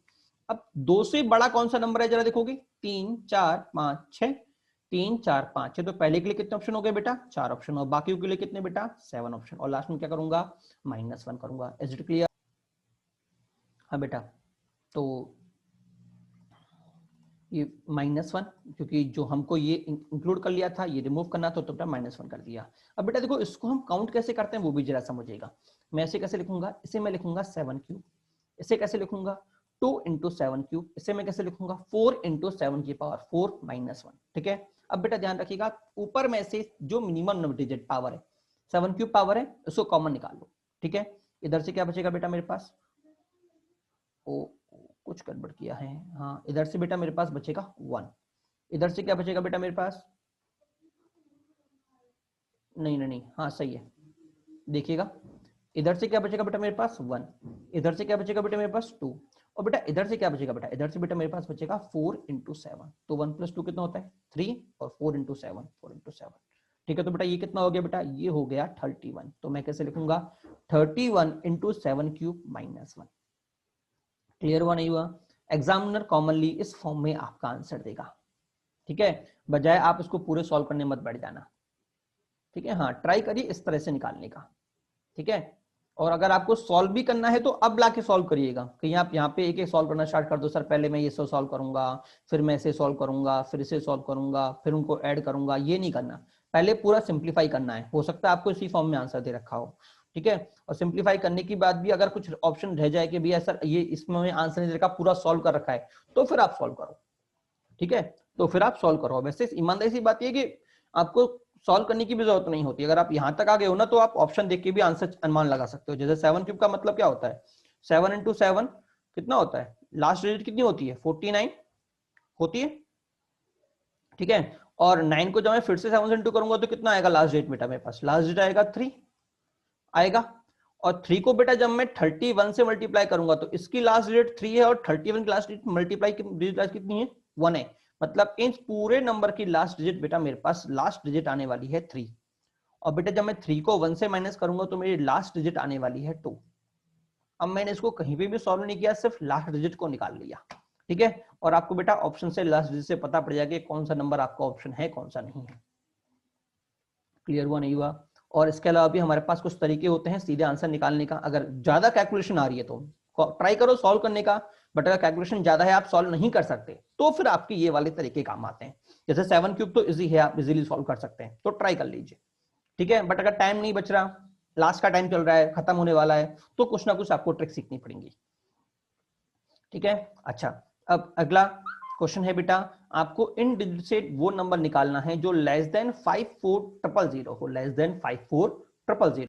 अब 2 से बड़ा कौन सा नंबर है जरा देखोगे? 3 4 5 6, 3 4 5 6। तो पहले के लिए कितने ऑप्शन हो गए बेटा? 4 ऑप्शन। और बाकी के लिए कितने बेटा? 7 ऑप्शन। और लास्ट में क्या करूंगा? -1 करूंगा। Is it clear? हाँ बेटा, तो ये -1, क्योंकि जो हमको ये इंक्लूड कर लिया था ये रिमूव करना था, तो बेटा -1 कर दिया। अब बेटा देखो इसको हम काउंट कैसे करते हैं वो भी जरा समझिएगा। मैं इसे कैसे लिखूंगा? इसे मैं लिखूंगा 7 क्यूब। इसे कैसे लिखूंगा? 2 इंटू 7 क्यूब। इसे मैं कैसे लिखूंगा? 4 इंटू 7 की पावर 4 -1। ठीक है, अब बेटा ध्यान रखिएगा, ऊपर में से जो मिनिमम डिजिट पावर है 7 क्यूब पावर है, उसको कॉमन निकाल लो। ठीक है, इधर से क्या बचेगा बेटा मेरे पास? ओ, कुछ गड़बड़ किया है। हाँ, इधर से बेटा मेरे पास बचेगा 1। इधर से क्या बचेगा बेटा मेरे पास? नहीं नहीं नहीं, हाँ सही है, देखिएगा इधर से क्या बचेगा बेटा मेरे पास? 1। इधर से क्या बचेगा बेटा मेरे पास? 2। और बेटा इधर से क्या बचेगा बेटा? इधर से बेटा मेरे पास बचेगा 4 इंटू 7। तो 1 + 2 कितना होता है? 3, और 4 इंटू 7, 4 इंटू 7। ठीक है, तो बेटा ये कितना हो गया बेटा? ये हो गया 31। तो मैं कैसे लिखूंगा? 31 इंटू 7 क्यूब -1। क्लियर हुआ नहीं हुआ? एग्जामिनर कॉमनली इस फॉर्म में आपका आंसर देगा। ठीक है, बजाय आप उसको पूरे सॉल्व करने मत बैठ जाना। ठीक है, हाँ ट्राई करिए इस तरह से निकालने का। ठीक है, और अगर आपको सॉल्व भी करना है तो अब लाके सॉल्व करिएगा, कहीं आप यहाँ पे एक एक सॉल्व करना स्टार्ट कर दो, सर पहले मैं ये सॉल्व करूंगा, फिर मैं इसे सॉल्व करूंगा, फिर इसे सॉल्व करूंगा, फिर उनको ऐड करूंगा, ये नहीं करना। पहले पूरा सिंप्लीफाई करना है, हो सकता है आपको इसी फॉर्म में आंसर दे रखा हो। ठीक है, और सिंप्लीफाई करने के बाद भी अगर कुछ ऑप्शन रह जाए कि भैया सर ये इसमें आंसर नहीं दे रखा, पूरा सॉल्व कर रखा है, तो फिर आप सॉल्व करो। ठीक है, तो फिर आप सॉल्व करो। वैसे ईमानदारी सी बात यह कि आपको सॉल्व करने की भी जरूरत नहीं होती, अगर आप यहां तक आ गए हो ना तो आप ऑप्शन देख के भी आंसर अनुमान लगा सकते हो। जैसे 7 क्यूब का मतलब क्या होता है, 7 इंटू 7 कितना होता है, लास्ट डिजिट कितनी होती है, 49 होती है। ठीक है, और 9 को जब मैं फिर से 7 से इंटू करूंगा तो कितना आएगा लास्ट डिजिट, बेटा मेरे पास लास्ट डिजिट आएगा 3 आएगा। और 3 को बेटा जब मैं 31 से मल्टीप्लाई करूंगा तो इसकी लास्ट डिजिट 3 है, और 31 की लास्ट डिजिट मल्टीप्लाई डिजिट कितनी है, 1 है। मतलब इस पूरे नंबर की लास्ट डिजिट बेटा मेरे पास लास्ट डिजिट आने वाली है 3। और बेटा जब मैं 3 को 1 से माइनस करूंगा तो मेरी लास्ट डिजिट आने वाली है 2। अब मैंने इसको कहीं पे भी सॉल्व नहीं किया, सिर्फ लास्ट डिजिट को निकाल लिया। ठीक है, और आपको बेटा ऑप्शन से लास्ट डिजिट से पता पड़ जाएगा कौन सा नंबर आपका ऑप्शन है कौन सा नहीं है। क्लियर हुआ नहीं हुआ? और इसके अलावा भी हमारे पास कुछ तरीके होते हैं सीधे आंसर निकालने का। अगर ज्यादा कैलकुलेशन आ रही है तो ट्राई करो सॉल्व करने का, बट अगर कैलकुलेशन ज्यादा है आप सॉल्व नहीं कर सकते तो फिर आपके ये वाले तरीके काम आते हैं। जैसे 7 क्यूब तो इजी है, आप इजीली सॉल्व कर सकते हैं, तो ट्राई कर लीजिए। ठीक है, बट अगर टाइम नहीं बच रहा, लास्ट का टाइम चल रहा है, खत्म होने वाला है, तो कुछ ना कुछ आपको ट्रिक सीखनी पड़ेगी। ठीक है, अच्छा अब अगला क्वेश्चन है बेटा, आपको इन डिजिट से वो नंबर निकालना है जो लेस देन 54000 हो, लेस देन 54000।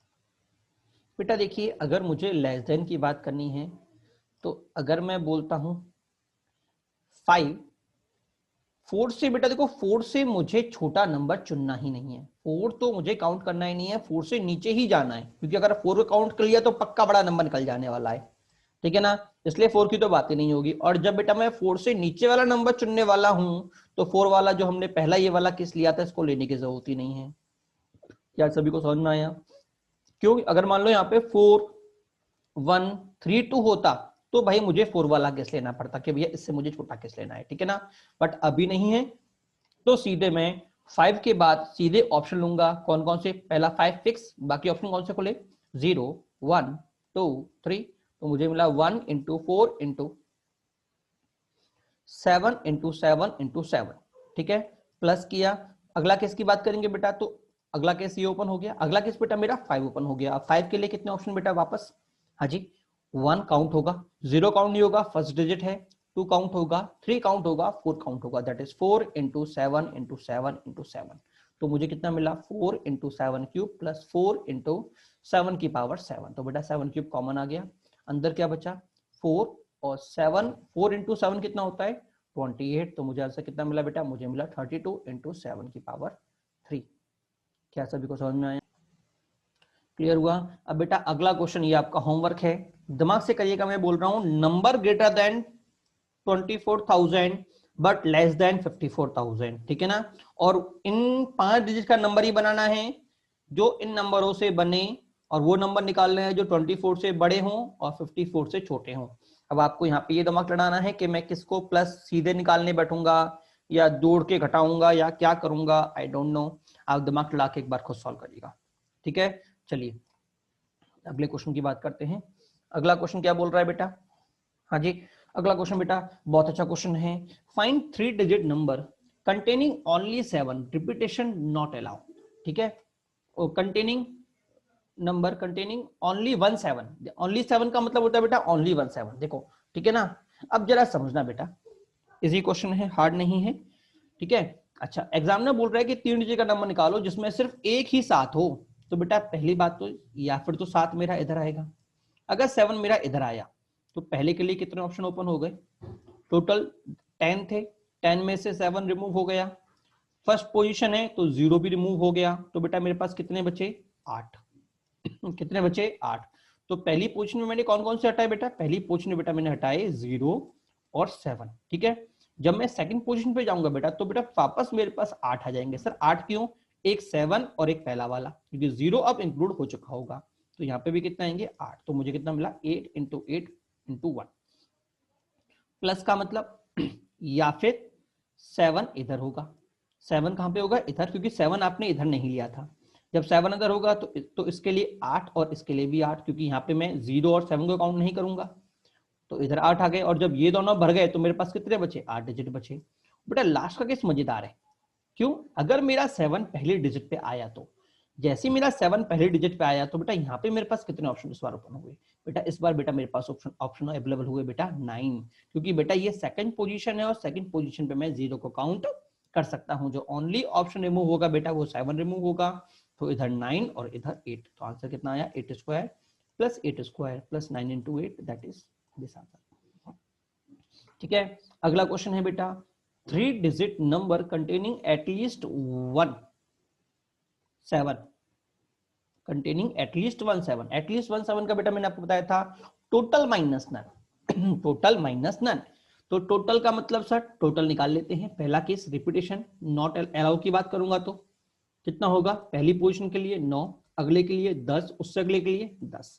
बेटा देखिए, अगर मुझे लेस देन की बात करनी है तो अगर मैं बोलता हूं 5 4 से, बेटा देखो 4 से मुझे छोटा नंबर चुनना ही नहीं है, 4 तो मुझे काउंट करना ही नहीं है, 4 से नीचे ही जाना है, क्योंकि अगर 4 को काउंट कर लिया तो पक्का बड़ा नंबर निकल जाने वाला है। ठीक है ना, इसलिए 4 की तो बात ही नहीं होगी। और जब बेटा मैं 4 से नीचे वाला नंबर चुनने वाला हूं तो 4 वाला जो हमने पहला ये वाला किस लिया था, इसको लेने की जरूरत ही नहीं है। क्या सभी को समझ में आया? क्यों, अगर मान लो यहाँ पे 4 1 3 2 होता तो भाई मुझे 4 वाला किस लेना पड़ता कि भैया इससे मुझे छोटा किस लेना है। ठीक है ना, बट अभी नहीं है, तो सीधे मैं 5 के बाद सीधे ऑप्शन लूंगा। कौन कौन से, पहला 5 फिक्स, बाकी ऑप्शन कौन से खुले, 0 1 2 3, तो मुझे मिला 1 इंटू 4 इंटू 7 इंटू 7 इंटू 7। ठीक है, प्लस किया। अगला केस की बात करेंगे बेटा, तो अगला केस ये ओपन हो गया, अगला केस बेटा मेरा 5 ओपन हो गया। अब 5 के लिए कितने ऑप्शन बेटा वापस, हाँ जी 1 काउंट होगा, 0 काउंट नहीं होगा, फर्स्ट डिजिट है, 2 काउंट होगा, 3 काउंट होगा, 4 काउंट होगा, that is 4 into 7 into 7 into 7। तो मुझे कितना मिला, 4 इंटू 7 क्यूब प्लस 4 इंटू 7 की पावर 7। तो बेटा 7 क्यूब कॉमन आ गया, अंदर क्या बचा 4 और 7, 4 इंटू 7 कितना होता है 28। तो मुझे आंसर कितना मिला बेटा, मुझे मिला 32 इंटू 7 की पावर 3। क्या सभी को समझ में आया? क्लियर हुआ? अब बेटा अगला क्वेश्चन, ये आपका होमवर्क है, दिमाग से करिएगा, मैं बोल रहा हूं number greater than 24,000 but less than 54,000। ठीक है ना, और इन 5 डिजिट का नंबर ही बनाना है जो इन नंबरों से बने, और वो नंबर निकालने हैं जो 24 से बड़े हों और 54 से छोटे हों। अब आपको यहाँ पे ये दिमाग लड़ाना है कि मैं किसको प्लस सीधे निकालने बैठूंगा या जोड़ के घटाऊंगा या क्या करूंगा, आई डोंट नो। आप दिमाग लड़ा के एक बार खुद सॉल्व करिएगा। ठीक है, चलिए अगले क्वेश्चन की बात करते हैं। अगला क्वेश्चन क्या बोल रहा है बेटा, हाँ जी अगला क्वेश्चन बेटा बहुत अच्छा क्वेश्चन है, find 3 digit number containing only 7, repetition not allow. ठीक है, और containing number containing only 1 7, only 7 का मतलब होता है बेटा ओनली 1 7। देखो ठीक है ना, अब जरा समझना बेटा, इजी क्वेश्चन है, हार्ड नहीं है। ठीक है, अच्छा एग्जामिनर बोल रहा है कि 3 डिजिट का नंबर निकालो जिसमें सिर्फ एक ही 7 हो। तो बेटा पहली बात तो, या फिर तो 7 मेरा इधर आएगा, अगर 7 मेरा इधर आया तो पहले के लिए कितने ऑप्शन ओपन हो गए, टोटल 10 थे, 10 में से 7 रिमूव हो गया, फर्स्ट पोजीशन है तो 0 भी रिमूव हो गया, तो बेटा मेरे पास कितने बचे 8। कितने बचे 8। तो पहली पोजीशन में मैंने कौन कौन से हटाए बेटा, पहली पोजीशन में बेटा मैंने हटाए 0 और 7। ठीक है, जब मैं सेकंड पोजीशन पे जाऊंगा बेटा तो बेटा वापस मेरे पास 8 आ जाएंगे। सर 8 क्यों, एक 7 और एक पहला वाला, क्योंकि 0 अब इंक्लूड हो चुका होगा, तो यहाँ पे भी कितना आएंगे 8। तो मुझे कितना मिला 8 इंटू 8 इंटू 1, प्लस का मतलब या फिर 7 इधर होगा। 7 कहाँ पे होगा? इधर, क्योंकि 7 आपने इधर नहीं लिया था। जब 7 इधर होगा तो इसके लिए 8 और इसके लिए भी 8, क्योंकि यहाँ पे मैं 0 और 7 को काउंट नहीं करूंगा। तो इधर 8 आ गए, और जब ये दोनों भर गए तो मेरे पास कितने बचे? 8 डिजिट बचे। बेटा लास्ट का केस मजेदार है। क्यों? अगर मेरा 7 पहले डिजिट पे आया तो, जैसे मेरा 7 पहले डिजिट पे आया तो बेटा यहाँ पे मेरे पास कितने ऑप्शन इस बार ओपन हुए? बेटा इस बार बेटा मेरे पास ऑप्शन अवेलेबल हुए बेटा 9, क्योंकि बेटा ये सेकंड पोजीशन है और सेकंड पोजीशन पे मैं 0 को काउंट कर सकता हूं। जो ओनली ऑप्शन रिमूव होगा बेटा वो 7 रिमूव होगा। तो इधर 9 और इधर 8, तो आंसर कितना आया? 8 square plus 8 square plus 9 into 8, that is this answer. ठीक है, अगला क्वेश्चन है बेटा 3 digit number containing at least 1 7, containing at least 1 7। At least 1 7 का बेटा मैंने आपको बताया था total minus none. Total minus none, तो टोटल का मतलब सर टोटल निकाल लेते हैं। पहला केस रिपीटेशन नॉट अलाउ की बात करूंगा तो कितना होगा? पहली पोजीशन के लिए 9, अगले के लिए 10, उससे अगले के लिए 10।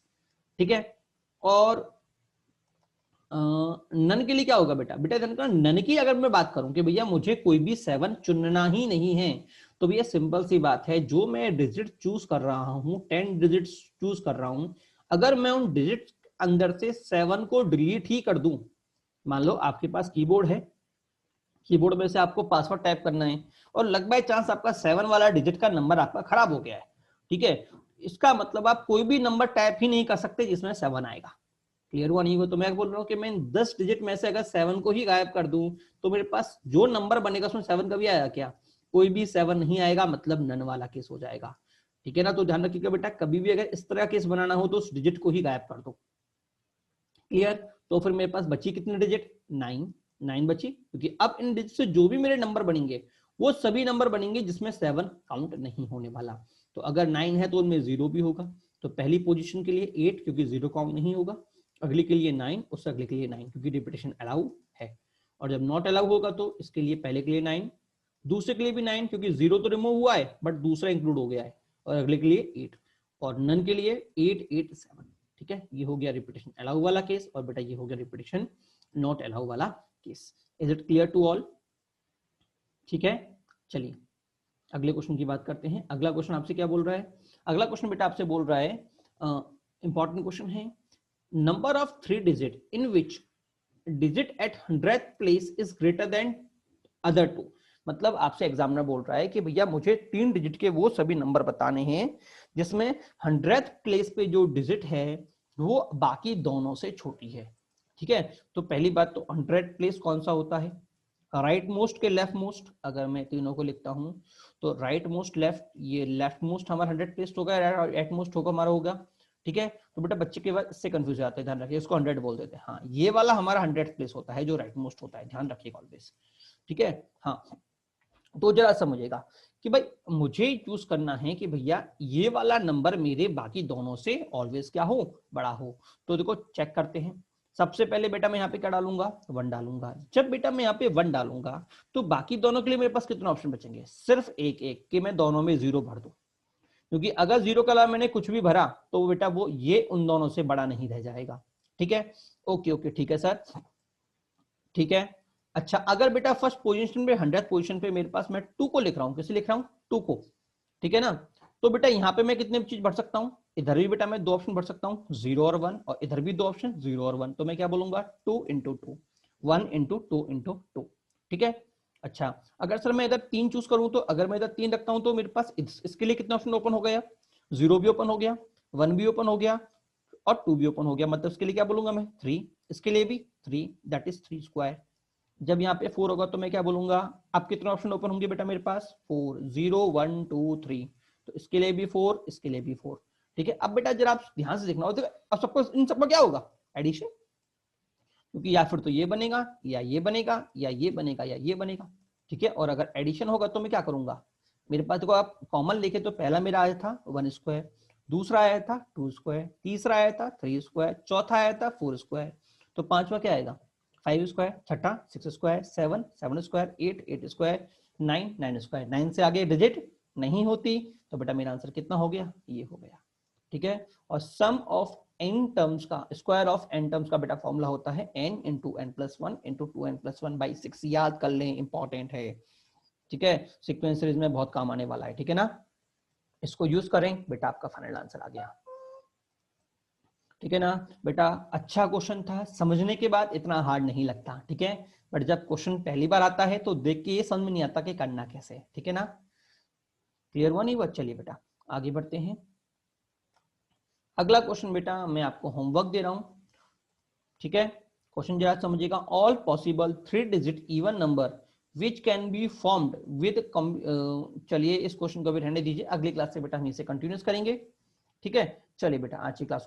ठीक है, और नन के लिए क्या होगा बेटा? बेटा नन की अगर मैं बात करूं कि भैया मुझे कोई भी 7 चुनना ही नहीं है, तो भैया सिंपल सी बात है, जो मैं डिजिट चूज कर रहा हूं 10 डिजिट चूज कर रहा हूं, अगर मैं उन डिजिट अंदर से 7 को डिलीट ही कर दूं, मान लो आपके पास कीबोर्ड है, कीबोर्ड में से आपको पासवर्ड टाइप करना है और लग बाय चांस आपका 7 वाला डिजिट का नंबर आपका खराब हो गया है, ठीक है, इसका मतलब आप कोई भी नंबर टाइप ही नहीं कर सकते जिसमें 7 आएगा। क्लियर हुआ नहीं हुआ? तो मैं बोल रहा हूँ कि मैं 10 डिजिट में से अगर 7 को ही गायब कर दूं तो मेरे पास जो नंबर बनेगा उसमें 7 का भी आएगा क्या? कोई भी 7 नहीं आएगा, मतलब नन वाला केस हो जाएगा। ठीक है ना, तो ध्यान रखिएगा बेटा, कभी भी अगर इस तरह केस बनाना हो तो उस डिजिट को ही गायब कर दो। क्लियर? तो फिर मेरे पास बची कितनी डिजिट? 9 बची, क्योंकि अब इन डिजिट से जो भी मेरे नंबर बनेंगे वो सभी नंबर बनेंगे जिसमें 7 काउंट नहीं होने वाला। तो अगर 9 है तो उनमें 0 भी होगा, तो पहली पोजीशन के लिए 8 क्योंकि 0 काउंट नहीं होगा, अगले के लिए 9, उससे अगले के लिए 9 क्योंकि रिपीटेशन अलाउ है, और जब नॉट अलाउ होगा तो इसके लिए पहले के लिए 9, दूसरे के लिए भी 9 क्योंकि 0 तो रिमूव हुआ है बट दूसरा इंक्लूड हो गया है, और अगले के लिए 8, और नन के लिए 8 8 7। ठीक है, ये हो गया रिपीटेशन अलाउ वाला केस, और बेटा ये हो गया रिपीटेशन नॉट अलाउ वाला केस। Is it clear to all? ठीक है, चलिए अगले क्वेश्चन की बात करते हैं। अगला क्वेश्चन आपसे क्या बोल रहा है? अगला क्वेश्चन बेटा आपसे बोल रहा है, इंपॉर्टेंट क्वेश्चन है, number of 3 digit in which digit at 100th place is greater than other 2। मतलब आपसे एग्जामिनर बोल रहा है कि भैया मुझे 3 डिजिट के वो सभी नंबर बताने हैं जिसमें 100th प्लेस पे जो डिजिट है वो बाकी दोनों से छोटी है। ठीक है, तो पहली बात तो 100th प्लेस कौन सा होता है? राइट मोस्ट के लेफ्ट मोस्ट, अगर मैं तीनों को लिखता हूं तो राइट मोस्ट लेफ्ट, ये लेफ्ट मोस्ट हमारा 100 प्लेस होगा, राइट मोस्ट होगा हमारा होगा। ठीक है, तो बेटा बच्चे के बाद इससे कंफ्यूज जाते हैं, ध्यान रखिए, इसको 100 बोल देते हैं। हाँ, ये वाला हमारा 100 प्लेस होता है जो राइट मोस्ट होता है, ध्यान रखिएगा ऑलवेज। ठीक है, हाँ, तो जरा समझेगा कि भाई मुझे चूज करना है कि भैया ये वाला नंबर मेरे बाकी दोनों से ऑलवेज क्या हो? बड़ा हो। तो देखो चेक करते हैं। सबसे पहले बेटा मैं यहाँ पे क्या डालूंगा? 1 डालूंगा। जब बेटा मैं यहाँ पे 1 डालूंगा तो बाकी दोनों के लिए मेरे पास कितने ऑप्शन बचेंगे? सिर्फ एक एक कि मैं दोनों में 0 भर दूं, क्योंकि अगर 0 के अलावा मैंने कुछ भी भरा तो बेटा वो ये उन दोनों से बड़ा नहीं रह जाएगा। ठीक है, ओके ओके, ठीक है सर, ठीक है। अच्छा, अगर बेटा फर्स्ट पोजीशन पे 100th पोजीशन पे मेरे पास मैं 2 को लिख रहा हूं, किसे लिख रहा हूं? 2 को। ठीक है ना, तो बेटा यहाँ पे मैं कितने चीज भर सकता हूँ? इधर भी बेटा मैं 2 ऑप्शन भर सकता हूँ, 0 और 1, और इधर भी 2 ऑप्शन 0 और 1। तो मैं क्या बोलूंगा? 2 इंटू 2, 1 इंटू 2 इंटू 2। ठीक है, अच्छा अगर सर मैं इधर 3 चूज करूं, तो अगर मैं इधर 3 रखता हूं तो मेरे पास इसके लिए कितना ऑप्शन ओपन हो गया? 0 भी ओपन हो गया, 1 भी ओपन हो गया, और 2 भी ओपन हो गया, मतलब इसके लिए क्या बोलूंगा मैं? 3। इसके लिए भी 3, दैट इज 3 स्क्वायर। जब यहाँ पे 4 होगा तो मैं क्या बोलूंगा? अब कितने ऑप्शन ओपन होंगे बेटा मेरे पास? 4, 0 1 2 3, तो इसके लिए भी 4, इसके लिए भी 4। ठीक है, अब बेटा जरा आप ध्यान से देखना, अब सबको इन सबका क्या होगा? एडिशन, क्योंकि या फिर तो ये बनेगा या ये बनेगा या ये बनेगा या ये बनेगा। ठीक है, और अगर एडिशन होगा तो मैं क्या करूंगा? मेरे पास देखो आप कॉमन लेके तो पहला मेरा आया था 1 स्क्वायर, दूसरा आया था 2 स्क्वायर, तीसरा आया था 3 स्क्वायर, चौथा आया था 4 स्क्वायर, तो पांचवा क्या आएगा? 5 स्क्वायर, छठा 6 स्क्वायर, 7 7 स्क्वायर, 8 8 स्क्वायर, 9 9 स्क्वायर। 9 से आगे डिजिट नहीं होती, तो बेटा मेरा आंसर कितना हो गया? ये हो गया। ठीक है, और सम ऑफ n टर्म्स का, स्क्वायर ऑफ n टर्म्स का बेटा फॉर्मूला होता है n into n plus one into 2n+1/6। याद कर लें, इंपॉर्टेंट है, ठीक है, सीक्वेंस सीरीज में बहुत काम आने वाला है, ठीक है ना। इसको यूज करें बेटा, आपका फाइनल आंसर आ गया, ठीक है ना बेटा। अच्छा क्वेश्चन था, समझने के बाद इतना हार्ड नहीं लगता, ठीक है, बट जब क्वेश्चन पहली बार आता है तो देख के ये समझ में नहीं आता कि करना कैसे, ठीक है ना। क्लियर हुआ नहीं हुआ? चलिए बेटा आगे बढ़ते हैं। अगला क्वेश्चन बेटा मैं आपको होमवर्क दे रहा हूं, ठीक है। क्वेश्चन जरा समझिएगा। All possible 3 digit even number which can be formed with, चलिए इस क्वेश्चन को भी रहने दीजिए, अगली क्लास से बेटा हम इसे कंटिन्यूस करेंगे, ठीक है। चलिए बेटा आज की क्लास